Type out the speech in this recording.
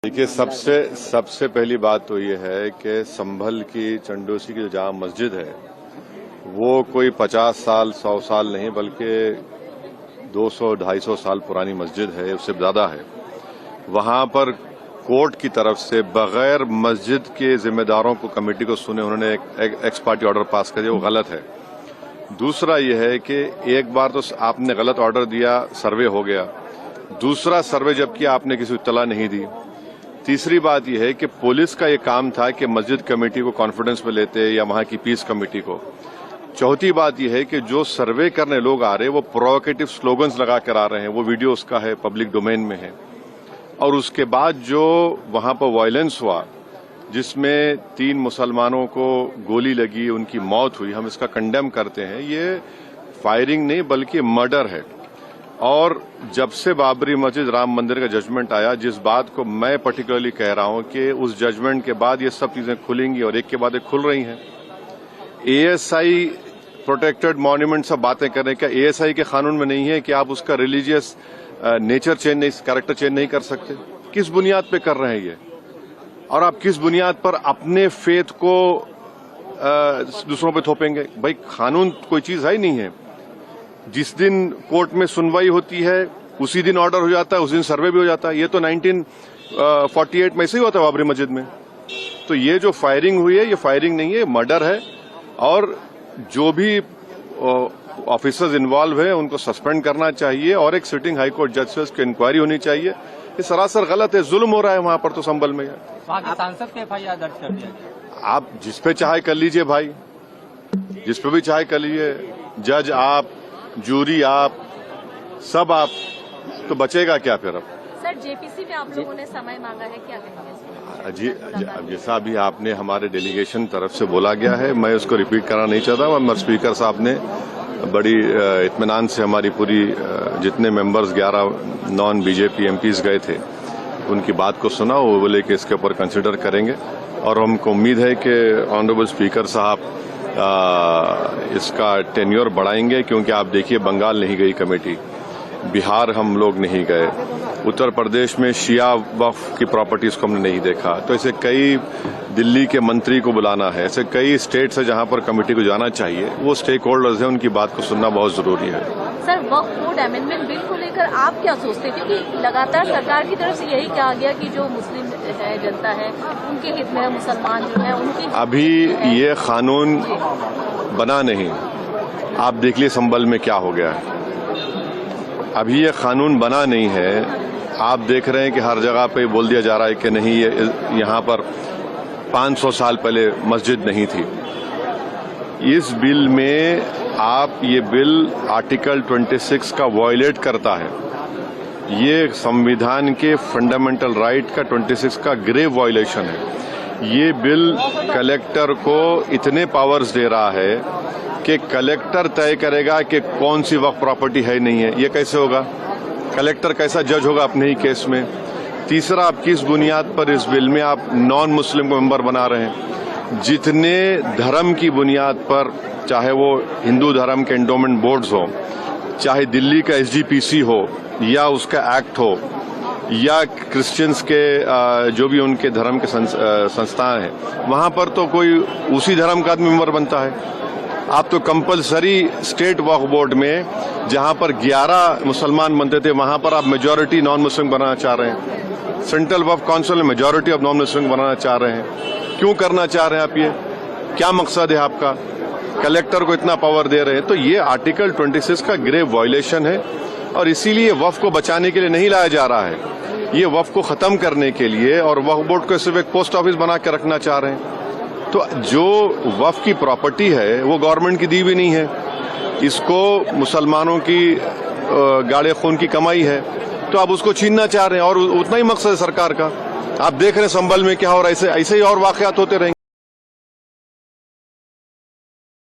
देखिए, सबसे पहली बात तो ये है कि संभल की चंडोसी की जो जामा मस्जिद है वो कोई 50 साल 100 साल नहीं बल्कि 200-250 साल पुरानी मस्जिद है, उससे ज्यादा है। वहां पर कोर्ट की तरफ से बगैर मस्जिद के जिम्मेदारों को कमेटी को सुने उन्होंने एक एक्स पार्टी ऑर्डर पास कर दिया, वो गलत है। दूसरा ये है कि एक बार तो आपने गलत ऑर्डर दिया, सर्वे हो गया। दूसरा सर्वे जब किया आपने किसी को इत्तला नहीं दी। तीसरी बात यह है कि पुलिस का ये काम था कि मस्जिद कमेटी को कॉन्फिडेंस में लेते या वहां की पीस कमेटी को। चौथी बात यह है कि जो सर्वे करने लोग आ रहे हैं वो प्रोवोकेटिव स्लोगन्स लगा कर आ रहे हैं, वो वीडियो उसका है, पब्लिक डोमेन में है। और उसके बाद जो वहां पर वायलेंस हुआ जिसमें 3 मुसलमानों को गोली लगी, उनकी मौत हुई, हम इसका कंडेम करते हैं। ये फायरिंग नहीं बल्कि मर्डर है। और जब से बाबरी मस्जिद राम मंदिर का जजमेंट आया, जिस बात को मैं पर्टिकुलरली कह रहा हूं कि उस जजमेंट के बाद ये सब चीजें खुलेंगी और एक के बाद एक खुल रही हैं। एएसआई प्रोटेक्टेड मॉन्यूमेंट सब बातें कर रहे हैं, क्या एएसआई के कानून में नहीं है कि आप उसका रिलीजियस नेचर चेंज नहीं, कैरेक्टर चेंज नहीं कर सकते? किस बुनियाद पे कर रहे हैं ये? और आप किस बुनियाद पर अपने फेथ को दूसरों पे थोपेंगे? भाई, कानून कोई चीज है ही नहीं है। जिस दिन कोर्ट में सुनवाई होती है उसी दिन ऑर्डर हो जाता है, उस दिन सर्वे भी हो जाता है। ये तो 1948 में ऐसे ही हुआ था बाबरी मस्जिद में। तो ये जो फायरिंग हुई है ये फायरिंग नहीं है, मर्डर है। और जो भी ऑफिसर्स इन्वॉल्व है उनको सस्पेंड करना चाहिए और एक सिटिंग हाईकोर्ट जज से उसकी इंक्वायरी होनी चाहिए। ये सरासर गलत है, जुल्म हो रहा है वहां पर तो संभल में। सांसद के एफआईआर दर्ज कर दिया गया। आप जिस पे चाहे कर लीजिए भाई, जिस पे भी चाहे कर लीजिए। जज आप, जूरी आप, सब आप, तो बचेगा क्या फिर? अब सर, जेपीसी में आप लोगों ने समय मांगा है, क्या कहेंगे? जी, जैसा अभी आपने हमारे डेलीगेशन तरफ से बोला गया है, मैं उसको रिपीट करना नहीं चाहता। मगर स्पीकर साहब ने बड़ी इत्मीनान से हमारी पूरी जितने मेंबर्स 11 नॉन बीजेपी एमपीज गए थे उनकी बात को सुना। वो बोले कि इसके ऊपर कंसिडर करेंगे और हमको उम्मीद है कि ऑनरेबल स्पीकर साहब इसका टेन्योर बढ़ाएंगे। क्योंकि आप देखिए, बंगाल नहीं गई कमेटी, बिहार हम लोग नहीं गए, उत्तर प्रदेश में शिया वक्फ की प्रॉपर्टीज को हमने नहीं देखा। तो ऐसे कई, दिल्ली के मंत्री को बुलाना है, ऐसे कई स्टेट्स है जहां पर कमेटी को जाना चाहिए। वो स्टेक होल्डर्स हैं, उनकी बात को सुनना बहुत जरूरी है। सर, वक्फ बोर्ड अमेंडमेंट बिल को लेकर आप क्या सोचते हैं? क्योंकि लगातार सरकार की तरफ से यही कहा गया कि जो मुस्लिम है, जनता है, उनके हित में है, मुसलमान जो है उनकी। अभी ये कानून बना नहीं, आप देख लिए संभल में क्या हो गया है। अभी ये कानून बना नहीं है, आप देख रहे हैं कि हर जगह पे बोल दिया जा रहा है कि नहीं, ये यहाँ पर 500 साल पहले मस्जिद नहीं थी। इस बिल में आप, ये बिल आर्टिकल 26 का वायलेट करता है। ये संविधान के फंडामेंटल राइट का 26 का ग्रेव वायलेशन है। ये बिल कलेक्टर को इतने पावर्स दे रहा है कि कलेक्टर तय करेगा कि कौन सी वक्फ प्रॉपर्टी है नहीं है। ये कैसे होगा? कलेक्टर कैसा जज होगा अपने ही केस में? तीसरा, आप किस बुनियाद पर इस बिल में आप नॉन मुस्लिम को मेंबर बना रहे हैं? जितने धर्म की बुनियाद पर, चाहे वो हिंदू धर्म के एंडोमेंट बोर्ड्स हो, चाहे दिल्ली का एसजीपीसी हो या उसका एक्ट हो, या क्रिश्चियंस के जो भी उनके धर्म के संस्थान हैं, वहां पर तो कोई उसी धर्म का आदमी मेंबर बनता है। आप तो कंपलसरी स्टेट वक्फ बोर्ड में जहां पर 11 मुसलमान बनते थे, वहां पर आप मेजॉरिटी नॉन मुस्लिम बनाना चाह रहे हैं। सेंट्रल वक्फ काउंसिल में मेजॉरिटी ऑफ नॉन मुस्लिम बनाना चाह रहे हैं। क्यों करना चाह रहे हैं आप? ये क्या मकसद है आपका? कलेक्टर को इतना पावर दे रहे हैं। तो ये आर्टिकल 26 का ग्रेव वायलेशन है और इसीलिए वक्फ को बचाने के लिए नहीं लाया जा रहा है, ये वक्फ को खत्म करने के लिए, और वक्फ बोर्ड को सिर्फ एक पोस्ट ऑफिस बना के रखना चाह रहे हैं। तो जो वक्फ की प्रॉपर्टी है वो गवर्नमेंट की दी भी नहीं है, इसको मुसलमानों की गाड़े खून की कमाई है, तो आप उसको छीनना चाह रहे हैं। और उतना ही मकसद है सरकार का। आप देख रहे हैं संभल में क्या हो रहा है, ऐसे ही और वाकयात होते रहेंगे।